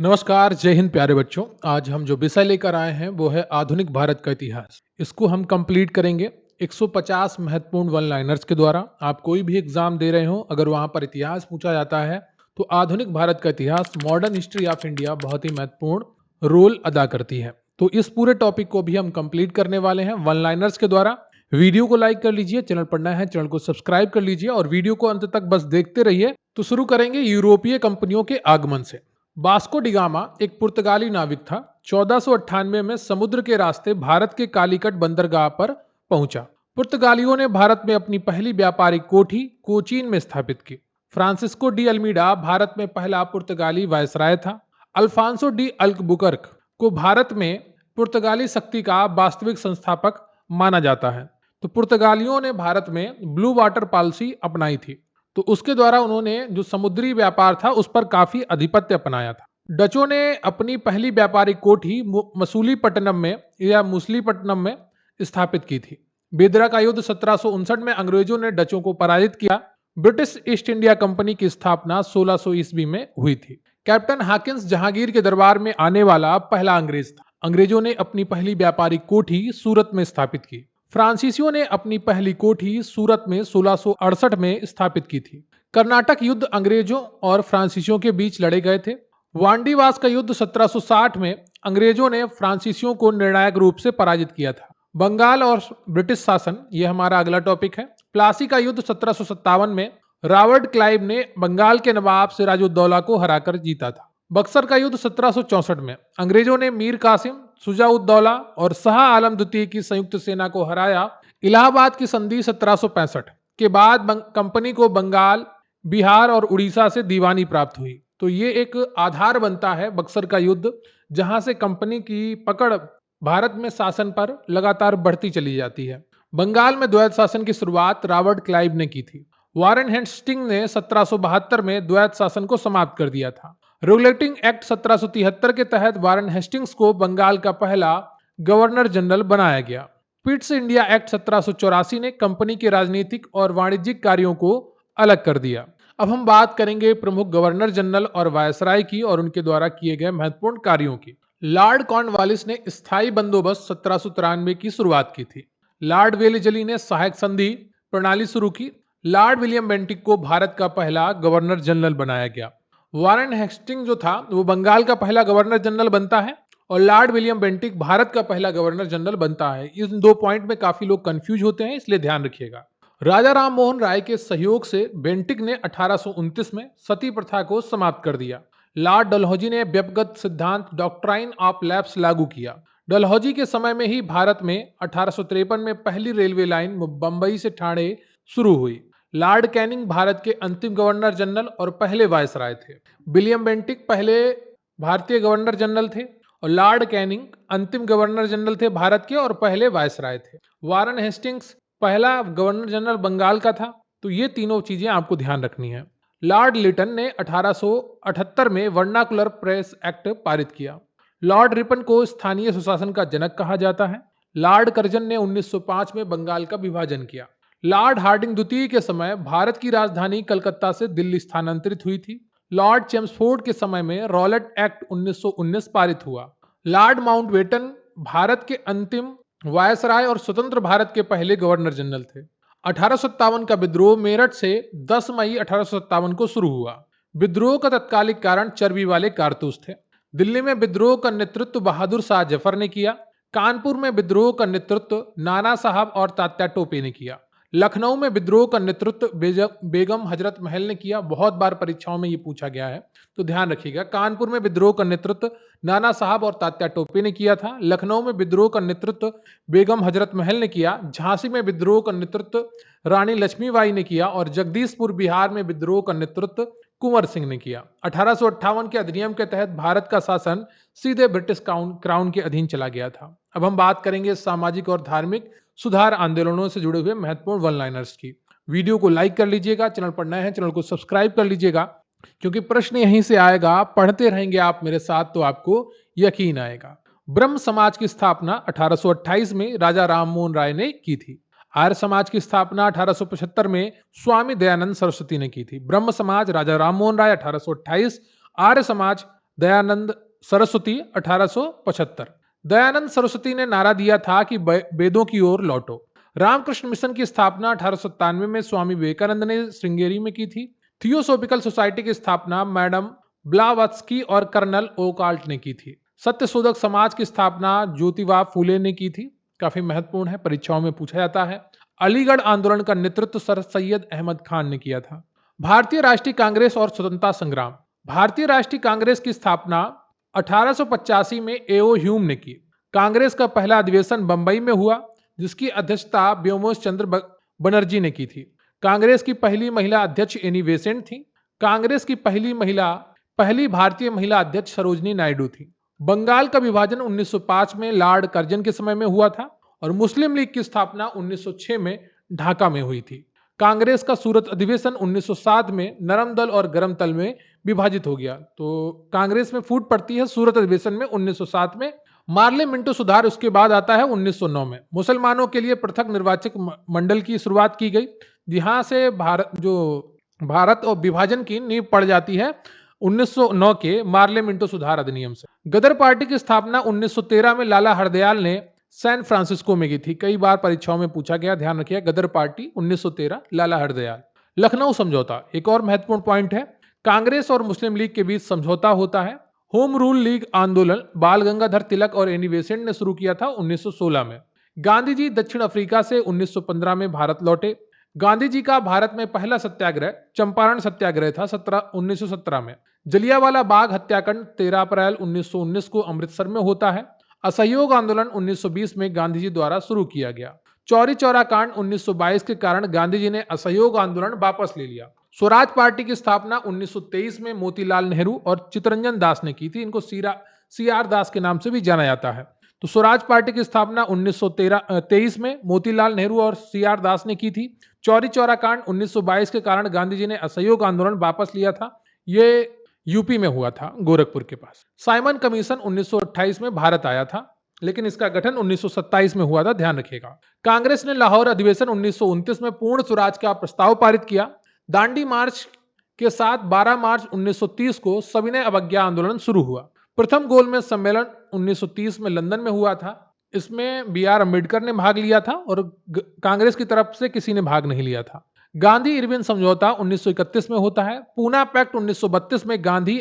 नमस्कार, जय हिंद प्यारे बच्चों। आज हम जो विषय लेकर आए हैं वो है आधुनिक भारत का इतिहास। इसको हम कंप्लीट करेंगे 150 महत्वपूर्ण वन लाइनर्स के द्वारा। आप कोई भी एग्जाम दे रहे हो, अगर वहां पर इतिहास पूछा जाता है तो आधुनिक भारत का इतिहास, मॉडर्न हिस्ट्री ऑफ इंडिया, बहुत ही महत्वपूर्ण रोल अदा करती है। तो इस पूरे टॉपिक को भी हम कंप्लीट करने वाले हैं वन लाइनर्स के द्वारा। वीडियो को लाइक कर लीजिए, चैनल पर नया है चैनल को सब्सक्राइब कर लीजिए और वीडियो को अंत तक बस देखते रहिए। तो शुरू करेंगे यूरोपीय कंपनियों के आगमन से। वास्को डिगामा एक पुर्तगाली नाविक था। 1498 में समुद्र के रास्ते भारत के कालीकट बंदरगाह पर पहुंचा। पुर्तगालियों ने भारत में अपनी पहली व्यापारिक कोठी कोचीन में स्थापित की। फ्रांसिस्को डी अल्मीडा भारत में पहला पुर्तगाली वायसराय था। अल्फांसो डी अल्बुकर्क को भारत में पुर्तगाली शक्ति का वास्तविक संस्थापक माना जाता है। तो पुर्तगालियों ने भारत में ब्लू वाटर पॉलिसी अपनाई थी। तो उसके द्वारा उन्होंने जो समुद्री व्यापार था उस पर काफी आधिपत्य अपनाया था। डचों ने अपनी पहली व्यापारिक कोठी मसूलीपट्टनम में या मुसलीपट्टनम में स्थापित की थी। बेदरा का युद्ध 1759 में अंग्रेजों ने डचों को पराजित किया। ब्रिटिश ईस्ट इंडिया कंपनी की स्थापना 1600 ईस्वी में हुई थी। कैप्टन हाकिंस जहांगीर के दरबार में आने वाला पहला अंग्रेज था। अंग्रेजों ने अपनी पहली व्यापारिक कोठी सूरत में स्थापित की। फ्रांसीसियों ने अपनी पहली कोठी सूरत में 1668 में स्थापित की थी। कर्नाटक युद्ध अंग्रेजों और फ्रांसीसियों के बीच लड़े गए थे। वांडीवास का युद्ध 1760 में अंग्रेजों ने फ्रांसीसियों को निर्णायक रूप से पराजित किया था। बंगाल और ब्रिटिश शासन, यह हमारा अगला टॉपिक है। प्लासी का युद्ध 1757 में रॉबर्ट क्लाइव ने बंगाल के नवाब सिराजुद्दौला को हराकर जीता था। बक्सर का युद्ध 1764 में अंग्रेजों ने मीर कासिम, शुजाउद्दौला और शाह आलम द्वितीय की संयुक्त सेना को हराया। इलाहाबाद की संधि 1765 के बाद कंपनी को बंगाल, बिहार और उड़ीसा से दीवानी प्राप्त हुई। तो ये एक आधार बनता है बक्सर का युद्ध, जहां से कंपनी की पकड़ भारत में शासन पर लगातार बढ़ती चली जाती है। बंगाल में द्वैत शासन की शुरुआत रॉबर्ट क्लाइव ने की थी। वारेन हेस्टिंग ने 1772 में द्वैत शासन को समाप्त कर दिया था। रेगुलेटिंग एक्ट 1773 के तहत वारेन हेस्टिंग्स को बंगाल का पहला गवर्नर जनरल बनाया गया। पिट्स इंडिया एक्ट 1784 ने कंपनी के राजनीतिक और वाणिज्यिक कार्यों को अलग कर दिया। अब हम बात करेंगे प्रमुख गवर्नर जनरल और वायसराय की और उनके द्वारा किए गए महत्वपूर्ण कार्यों की। लॉर्ड कॉर्नवालिस ने स्थायी बंदोबस्त 1793 की शुरुआत की थी। लॉर्ड वेलेजली ने सहायक संधि प्रणाली शुरू की। लॉर्ड विलियम बेंटिक को भारत का पहला गवर्नर जनरल बनाया गया। वारेन हेस्टिंग जो था वो बंगाल का पहला गवर्नर जनरल बनता है और लॉर्ड विलियम बेंटिक भारत का पहला गवर्नर जनरल बनता है। इन दो पॉइंट में काफी लोग कंफ्यूज होते हैं, इसलिए ध्यान रखिएगा। राजा राम मोहन राय के सहयोग से बेंटिक ने 1829 में सती प्रथा को समाप्त कर दिया। लॉर्ड डलहौजी ने व्यक्तिगत सिद्धांत डॉक्ट्राइन ऑफ लैप्स लागू किया। डलहौजी के समय में ही भारत में 1853 में पहली रेलवे लाइन बंबई से ठाणे शुरू हुई। लॉर्ड कैनिंग भारत के अंतिम गवर्नर जनरल और पहले वायसराय थे। विलियम बेंटिक पहले भारतीय गवर्नर जनरल थे और लॉर्ड कैनिंग अंतिम गवर्नर जनरल थे भारत के और पहले वायसराय थे। वारेन हेस्टिंग्स पहला गवर्नर जनरल बंगाल का था। तो ये तीनों चीजें आपको ध्यान रखनी है। लॉर्ड लिटन ने 1878 में वर्नाकुलर प्रेस एक्ट पारित किया। लॉर्ड रिपन को स्थानीय सुशासन का जनक कहा जाता है। लॉर्ड कर्जन ने 1905 में बंगाल का विभाजन किया। लॉर्ड हार्डिंग द्वितीय के समय भारत की राजधानी कलकत्ता से दिल्ली स्थानांतरित हुई थी। लॉर्ड चेम्सफोर्ड के समय में रॉलेट एक्ट 1919 पारित हुआ। लॉर्ड माउंटबेटन भारत के अंतिम वायसराय और स्वतंत्र भारत के पहले गवर्नर जनरल थे। 1857 का विद्रोह मेरठ से 10 मई 1857 को शुरू हुआ। विद्रोह का तत्कालिक कारण चर्बी वाले कारतूस थे। दिल्ली में विद्रोह का नेतृत्व बहादुर शाह जफर ने किया। कानपुर में विद्रोह का नेतृत्व नाना साहब और तात्या टोपे ने किया। लखनऊ में विद्रोह का नेतृत्व बेगम हजरत महल ने किया। बहुत बार परीक्षाओं में ये पूछा गया है, तो ध्यान रखिएगा। कानपुर में विद्रोह का नेतृत्व नाना साहब और तात्या टोपे ने किया था। लखनऊ में विद्रोह का नेतृत्व बेगम हजरत महल ने किया। झांसी में विद्रोह का नेतृत्व रानी लक्ष्मीबाई ने किया और जगदीशपुर बिहार में विद्रोह का नेतृत्व कुंवर सिंह ने किया। 1858 के अधिनियम के तहत भारत का शासन सीधे ब्रिटिश क्राउन के अधीन चला गया था। अब हम बात करेंगे सामाजिक और धार्मिक सुधार आंदोलनों से जुड़े हुए महत्वपूर्ण वन लाइनर्स की। वीडियो को लाइक कर लीजिएगा, चैनल पर नए हैं चैनल को सब्सक्राइब कर लीजिएगा, क्योंकि प्रश्न यहीं से आएगा। पढ़ते रहेंगे आप मेरे साथ तो आपको यकीन आएगा। ब्रह्म समाज की स्थापना 1828 में राजा राम मोहन राय ने की थी। आर्य समाज की स्थापना 1875 में स्वामी दयानंद सरस्वती ने की थी। ब्रह्म समाज राजा राम मोहन राय 1828, आर्य समाज दयानंद सरस्वती 1875। दयानंद सरस्वती ने नारा दिया था कि वेदों की ओर लौटो। रामकृष्ण मिशन की स्थापना 1897 में स्वामी विवेकानंद ने श्रृंगेरी में की थी। थियोसोफिकल सोसाइटी की स्थापना मैडम ब्लावत्स्की और कर्नल ओकाल्ट ने की थी। सत्यशोधक समाज की स्थापना ज्योतिबा फूले ने की थी। काफी महत्वपूर्ण है, परीक्षाओं में पूछा जाता है। अलीगढ़ आंदोलन का नेतृत्व सर सैयद अहमद खान ने किया था। भारतीय राष्ट्रीय कांग्रेस और स्वतंत्रता संग्राम। भारतीय राष्ट्रीय कांग्रेस की स्थापना 1885 में एओ ह्यूम ने की। कांग्रेस का पहला अधिवेशन बंबई में हुआ, जिसकी अध्यक्षता ब्योमोस चंद्र बनर्जी ने की थी। कांग्रेस की पहली महिला अध्यक्ष एनी बेसेंट थी। कांग्रेस की पहली भारतीय महिला अध्यक्ष सरोजनी नायडू थी। बंगाल का विभाजन 1905 में लॉर्ड कर्जन के समय में हुआ था और मुस्लिम लीग की स्थापना 1906 में ढाका में हुई थी। कांग्रेस का सूरत अधिवेशन 1907 में नरम दल और गरम दल में विभाजित हो गया। तो कांग्रेस में फूट पड़ती है सूरत अधिवेशन में 1907 में। मार्ले मिंटो सुधार उसके बाद आता है 1909 में। मुसलमानों के लिए पृथक निर्वाचक मंडल की शुरुआत की गई, जहां से भारत और विभाजन की नींव पड़ जाती है 1909 के मार्ले मिंटो सुधार अधिनियम से। गदर पार्टी की स्थापना 1913 में लाला हरदयाल ने सैन फ्रांसिस्को में की थी। कई बार परीक्षाओं में पूछा गया, ध्यान रखिए। गदर पार्टी 1913, लाला हरदयाल। लखनऊ समझौता एक और महत्वपूर्ण पॉइंट है। कांग्रेस और मुस्लिम लीग के बीच समझौता होता है। होम रूल लीग आंदोलन बाल गंगाधर तिलक और एनी बेसेंट ने शुरू किया था 1916 में। गांधी जी दक्षिण अफ्रीका से 1915 में भारत लौटे। गांधी जी का भारत में पहला सत्याग्रह चंपारण सत्याग्रह था 1917 में। जलियांवाला बाग हत्याकांड 13 अप्रैल 1919 को अमृतसर में होता है। असहयोग आंदोलन 1920 में गांधी जी द्वारा शुरू किया गया। चौरी चौरा कांड 1922 के कारण गांधी जी ने असहयोग आंदोलन वापस ले लिया। स्वराज पार्टी की स्थापना 1923 में मोतीलाल नेहरू और चित्तरंजन दास ने की थी। इनको सी आर दास के नाम से भी जाना जाता है। तो स्वराज पार्टी की स्थापना 1923 में मोतीलाल नेहरू और सी आर दास ने की थी। चौरी चौरा कांड 1922 के कारण गांधी जी ने असहयोग आंदोलन वापस लिया था। ये यूपी में हुआ था, गोरखपुर के पास। साइमन कमीशन 1928 में भारत आया था, लेकिन इसका गठन 1927 में हुआ था, ध्यान रखिएगा। कांग्रेस ने लाहौर अधिवेशन 1929 में पूर्ण स्वराज का प्रस्ताव पारित किया। दांडी मार्च के साथ 12 मार्च 1930 को सविनय अवज्ञा आंदोलन शुरू हुआ। प्रथम गोलमेज सम्मेलन 1930 में लंदन में हुआ था। इसमें बी आर अम्बेडकर ने भाग लिया था और कांग्रेस की तरफ से किसी ने भाग नहीं लिया था। गांधी इरविन समझौता 1931 में होता है। पूना पैक्ट 1932 में गांधी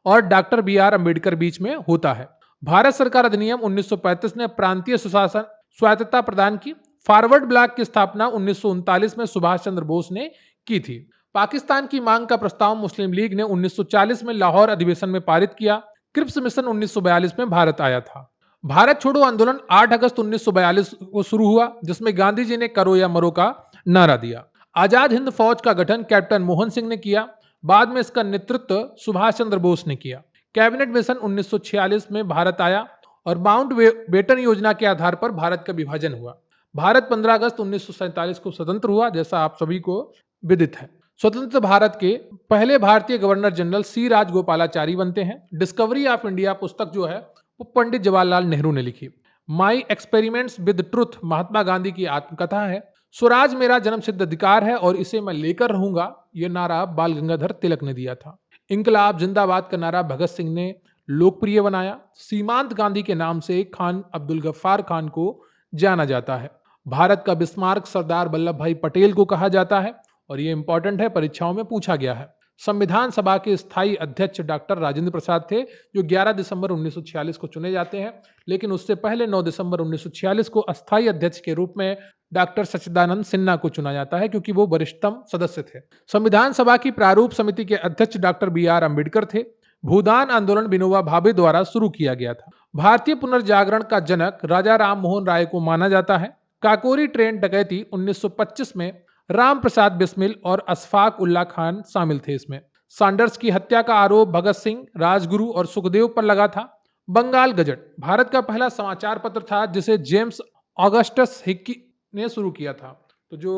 और डॉक्टर बी आर अम्बेडकर बीच में होता है। भारत सरकार अधिनियम 1935 ने प्रांतीय सुशासन स्वायत्तता प्रदान की। फॉरवर्ड ब्लॉक की स्थापना 1939 में सुभाष चंद्र बोस ने की थी। पाकिस्तान की मांग का प्रस्ताव मुस्लिम लीग ने 1940 में लाहौर अधिवेशन में पारित किया। क्रिप्स मिशन 1942 में भारत आया था। भारत छोड़ो आंदोलन 8 अगस्त 1942 को शुरू हुआ, जिसमें गांधी जी ने करो या मरो का नारा दिया। आजाद हिंद फौज का गठन कैप्टन मोहन सिंह ने किया। बाद में इसका नेतृत्व सुभाष चंद्र बोस ने किया। कैबिनेट मिशन 1946 में भारत आया और माउंट बेटन योजना के आधार पर भारत का विभाजन हुआ। भारत 15 अगस्त 1947 को स्वतंत्र हुआ, जैसा आप सभी को विदित है। स्वतंत्र भारत के पहले भारतीय गवर्नर जनरल सी राजगोपालाचारी बनते हैं। डिस्कवरी ऑफ इंडिया पुस्तक जो है वो पंडित जवाहरलाल नेहरू ने लिखी। My experiments with truth Mahatma Gandhi की आत्मकथा है। स्वराज मेरा जन्मसिद्ध अधिकार है और इसे मैं लेकर रहूंगा, यह नारा बाल गंगाधर तिलक ने दिया था। इंकलाब जिंदाबाद का नारा भगत सिंह ने लोकप्रिय बनाया। सीमांत गांधी के नाम से खान अब्दुल गफ्फार खान को जाना जाता है। भारत का बिस्मार्क सरदार वल्लभ भाई पटेल को कहा जाता है और ये इंपॉर्टेंट है, परीक्षाओं में पूछा गया है। संविधान सभा के स्थायी अध्यक्ष डॉक्टर राजेंद्र प्रसाद थे, जो 11 दिसंबर 1946 को चुने जाते हैं, लेकिन उससे पहले 9 दिसंबर 1946 को अस्थायी अध्यक्ष के रूप में डॉक्टर सच्चिदानंद सिन्हा को चुना जाता है, क्योंकि वो वरिष्ठतम सदस्य थे। संविधान सभा की प्रारूप समिति के अध्यक्ष डॉक्टर बी आर अम्बेडकर थे। भूदान आंदोलन विनोबा भावे द्वारा शुरू किया गया था। भारतीय पुनर्जागरण का जनक राजा राम मोहन राय को माना जाता है। काकोरी ट्रेन डकैती 1925 में राम प्रसाद बिस्मिल और अशफाक उल्ला खान शामिल थे। इसमें सैंडर्स की हत्या का आरोप भगत सिंह, राजगुरु और सुखदेव पर लगा था। बंगाल गजट भारत का पहला समाचार पत्र था, जिसे जेम्स ऑगस्टस हिक्की ने शुरू किया था। तो जो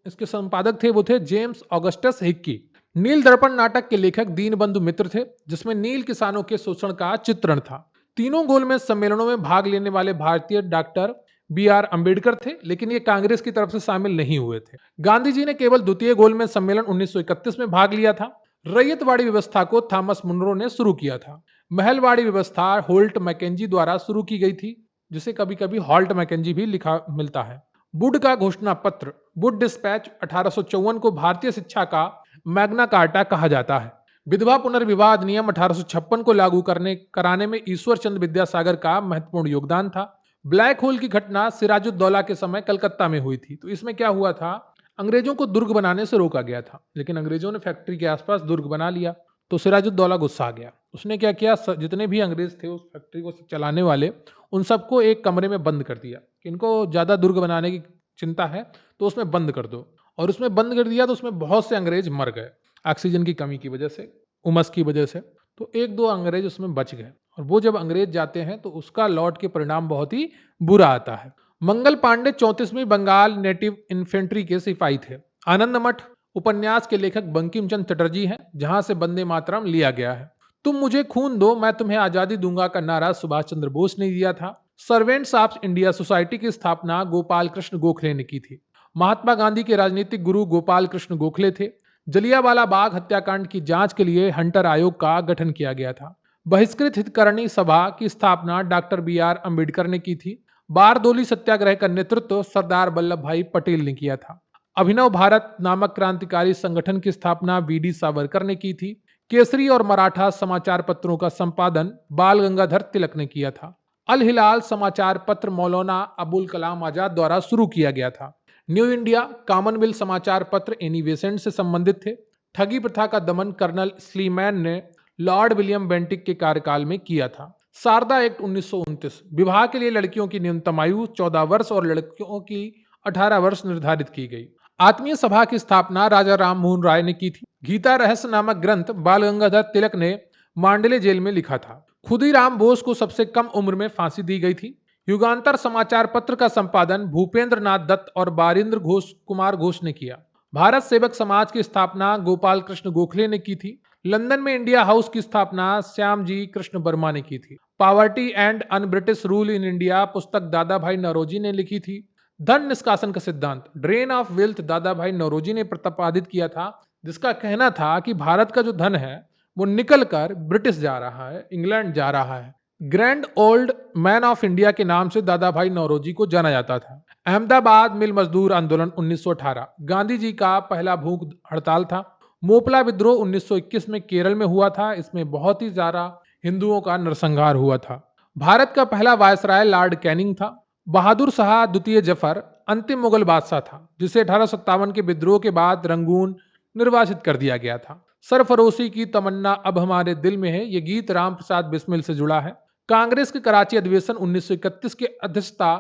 इसके संपादक थे वो थे जेम्स ऑगस्टस हिक्की। नील दर्पण नाटक के लेखक दीनबंधु मित्र थे, जिसमें नील किसानों के शोषण का चित्रण था। तीनों गोलमेज सम्मेलनों में भाग लेने वाले भारतीय डॉक्टर बी आर अम्बेडकर थे, लेकिन ये कांग्रेस की तरफ से शामिल नहीं हुए थे। गांधी जी ने केवल द्वितीय गोलमेज सम्मेलन 1931 में भाग लिया था। रैयतवाड़ी व्यवस्था को थॉमस मुनरो ने शुरू किया था। महलवाड़ी व्यवस्था होल्ट मैकेंजी द्वारा शुरू की गई थी, जिसे कभी कभी हॉल्ट मैकेंजी भी लिखा मिलता है। वुड का घोषणा पत्र वुड डिस्पैच 1854 को भारतीय शिक्षा का मैग्ना कार्टा कहा जाता है। विधवा पुनर्विवाह अधिनियम 1856 को लागू कराने में ईश्वर चंद्र विद्यासागर का महत्वपूर्ण योगदान था। ब्लैक होल की घटना सिराजुद्दौला के समय कलकत्ता में हुई थी। तो इसमें क्या हुआ था, अंग्रेजों को दुर्ग बनाने से रोका गया था, लेकिन अंग्रेजों ने फैक्ट्री के आसपास दुर्ग बना लिया। तो सिराजुद्दौला गुस्सा आ गया। उसने क्या किया, जितने भी अंग्रेज थे उस फैक्ट्री को चलाने वाले, उन सबको एक कमरे में बंद कर दिया कि इनको ज्यादा दुर्ग बनाने की चिंता है तो उसमें बंद कर दो। और उसमें बंद कर दिया तो उसमें बहुत से अंग्रेज मर गए ऑक्सीजन की कमी की वजह से, उमस की वजह से। तो एक दो अंग्रेज उसमें बच गए, और वो जब अंग्रेज जाते हैं तो उसका लौट के परिणाम बहुत ही बुरा आता है। मंगल पांडे 34वीं बंगाल नेटिव इन्फेंट्री के सिपाही थे। आनंद मठ उपन्यास के लेखक बंकिम चंद्र चटर्जी हैं, जहां से वंदे मातरम लिया गया है। तुम मुझे खून दो मैं तुम्हें आजादी दूंगा का नारा सुभाष चंद्र बोस ने दिया था। सर्वेंट्स ऑफ इंडिया सोसाइटी की स्थापना गोपाल कृष्ण गोखले ने की थी। महात्मा गांधी के राजनीतिक गुरु गोपाल कृष्ण गोखले थे। जलियांवाला बाग हत्याकांड की जांच के लिए हंटर आयोग का गठन किया गया था। बहिष्कृत हितकरणी सभा की स्थापना डॉक्टर BR अम्बेडकर ने की थी। बारदोली सत्याग्रह का नेतृत्व सरदार वल्लभ भाई पटेल ने किया था। अभिनव भारत नामक क्रांतिकारी संगठन की स्थापना VD सावरकर ने की थी। केसरी और मराठा समाचार पत्रों का संपादन बाल गंगाधर तिलक ने किया था। अल हिलाल समाचार पत्र मौलाना अबुल कलाम आजाद द्वारा शुरू किया गया था। न्यू इंडिया कॉमनवेल्थ समाचार पत्र एनी बेसेंट से संबंधित थे। ठगी प्रथा का दमन कर्नल स्लीमैन ने लॉर्ड विलियम बेंटिक के कार्यकाल में किया था। शारदा एक्ट 1929 विवाह के लिए लड़कियों की न्यूनतम आयु 14 वर्ष और लड़कियों की 18 वर्ष निर्धारित की गई। आत्मीय सभा की स्थापना राजा राम मोहन राय ने की थी। गीता रहस्य नामक ग्रंथ बाल गंगाधर तिलक ने मांडले जेल में लिखा था। खुदीराम बोस को सबसे कम उम्र में फांसी दी गई थी। युगांतर समाचार पत्र का संपादन भूपेंद्र नाथ दत्त और बारिंद्र कुमार घोष ने किया। भारत सेवक समाज की स्थापना गोपाल कृष्ण गोखले ने की थी। लंदन में इंडिया हाउस की स्थापना श्यामजी कृष्ण वर्मा ने की थी। Poverty and un British rule in India पुस्तक दादा भाई नौरोजी ने लिखी थी। धन निष्कासन का सिद्धांत ड्रेन ऑफ वेल्थ दादा भाई नौरोजी ने प्रतिपादित किया था, जिसका कहना था कि भारत का जो धन है वो निकल कर ब्रिटिश जा रहा है, इंग्लैंड जा रहा है। Grand old man of India के नाम से दादा भाई नौरोजी को जाना जाता था। अहमदाबाद मिल मजदूर आंदोलन 1918 गांधी जी का पहला भूख हड़ताल था। मोपला विद्रोह 1921 में केरल में हुआ था। इसमें बहुत ही ज्यादा हिंदुओं का नरसंहार हुआ था। भारत का पहला वायसराय लॉर्ड कैनिंग था। बहादुर शाह द्वितीय जफर अंतिम मुगल बादशाह था, जिसे 1857 के विद्रोह के बाद रंगून निर्वासित कर दिया गया था। सरफरोशी की तमन्ना अब हमारे दिल में है, ये गीत राम प्रसाद बिस्मिल से जुड़ा है। कांग्रेस के कराची अधिवेशन 1931 की अध्यक्षता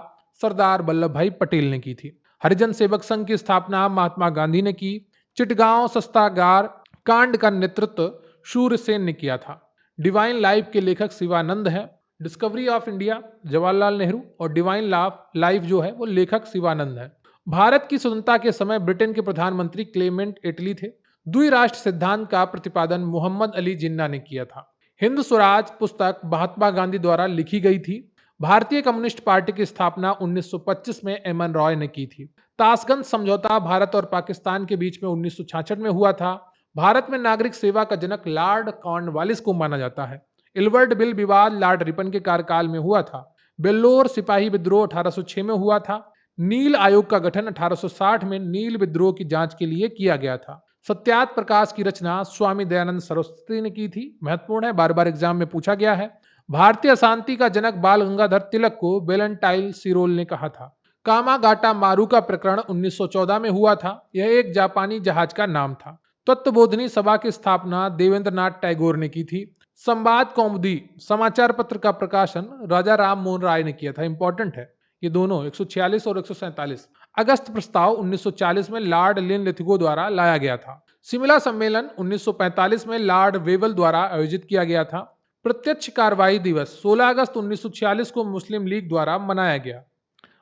सरदार वल्लभ भाई पटेल ने की थी। हरिजन सेवक संघ की स्थापना महात्मा गांधी ने की। चिटगांव सस्तागार कांड का नेतृत्व शूरसेन ने किया था। डिवाइन लाइफ के लेखक शिवानंद है। Discovery of India Jawaharlal Nehru और डिवाइन लाइफ जो है वो लेखक शिवानंद है। भारत की स्वतंत्रता के समय ब्रिटेन के प्रधानमंत्री क्लेमेंट एटली थे। द्विराष्ट्र सिद्धांत का प्रतिपादन मोहम्मद अली जिन्ना ने किया था। हिंद स्वराज पुस्तक महात्मा गांधी द्वारा लिखी गई थी। भारतीय कम्युनिस्ट पार्टी की स्थापना 1925 में MN रॉय ने की थी। ताशकंद समझौता भारत और पाकिस्तान के बीच में 1966 में हुआ था। भारत में नागरिक सेवा का जनक लॉर्ड कॉर्नवालिस को माना जाता है। इलवर्ट बिल विवाद लॉर्ड रिपन के कार्यकाल में हुआ था। बेल्लोर सिपाही विद्रोह 1806 में हुआ था। नील आयोग का गठन 1860 में नील विद्रोह की जांच के लिए किया गया था। सत्यात प्रकाश की रचना स्वामी दयानंद सरस्वती ने की थी। महत्वपूर्ण है, बार बार एग्जाम में पूछा गया है। भारतीय अशांति का जनक बाल गंगाधर तिलक को वेलेंटाइन सिरोल ने कहा था। कामागाटा मारू का प्रकरण 1914 में हुआ था। यह एक जापानी जहाज का नाम था। तत्वबोधिनी सभा की स्थापना देवेंद्रनाथ टैगोर ने की थी। संवाद कौमुदी समाचार पत्र का प्रकाशन राजा राम मोहन राय ने किया था। इंपॉर्टेंट है ये दोनों, 146 और 147। अगस्त प्रस्ताव 1940 में लॉर्ड लिनलिथगो द्वारा लाया गया था। शिमला सम्मेलन 1945 में लॉर्ड वेवल द्वारा आयोजित किया गया था। प्रत्यक्ष कार्रवाई दिवस 16 अगस्त 1946 को मुस्लिम लीग द्वारा मनाया गया।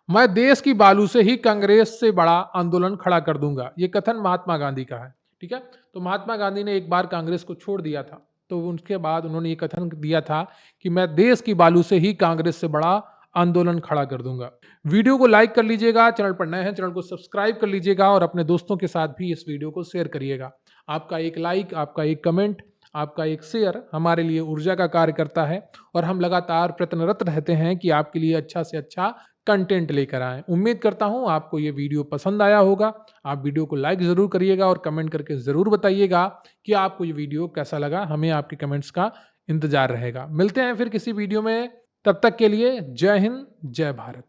मैं देश की बालू से ही कांग्रेस से बड़ा आंदोलन खड़ा कर दूंगा, ये कथन महात्मा गांधी का है। ठीक है, तो महात्मा गांधी ने एक बार कांग्रेस को छोड़ दिया था, तो उनके बाद उन्होंने ये कथन दिया था कि मैं देश की बालू से ही कांग्रेस से बड़ा आंदोलन खड़ा कर दूंगा। वीडियो को लाइक कर लीजिएगा, चैनल पर नए हैं चैनल को सब्सक्राइब कर लीजिएगा और अपने दोस्तों के साथ भी इस वीडियो को शेयर करिएगा। आपका एक लाइक, आपका एक कमेंट, आपका एक शेयर हमारे लिए ऊर्जा का कार्य करता है और हम लगातार प्रयत्नरत रहते हैं कि आपके लिए अच्छा से अच्छा कंटेंट लेकर आएं। उम्मीद करता हूं आपको ये वीडियो पसंद आया होगा। आप वीडियो को लाइक ज़रूर करिएगा और कमेंट करके ज़रूर बताइएगा कि आपको ये वीडियो कैसा लगा। हमें आपके कमेंट्स का इंतज़ार रहेगा। मिलते हैं फिर किसी वीडियो में, तब तक के लिए जय हिंद, जय भारत।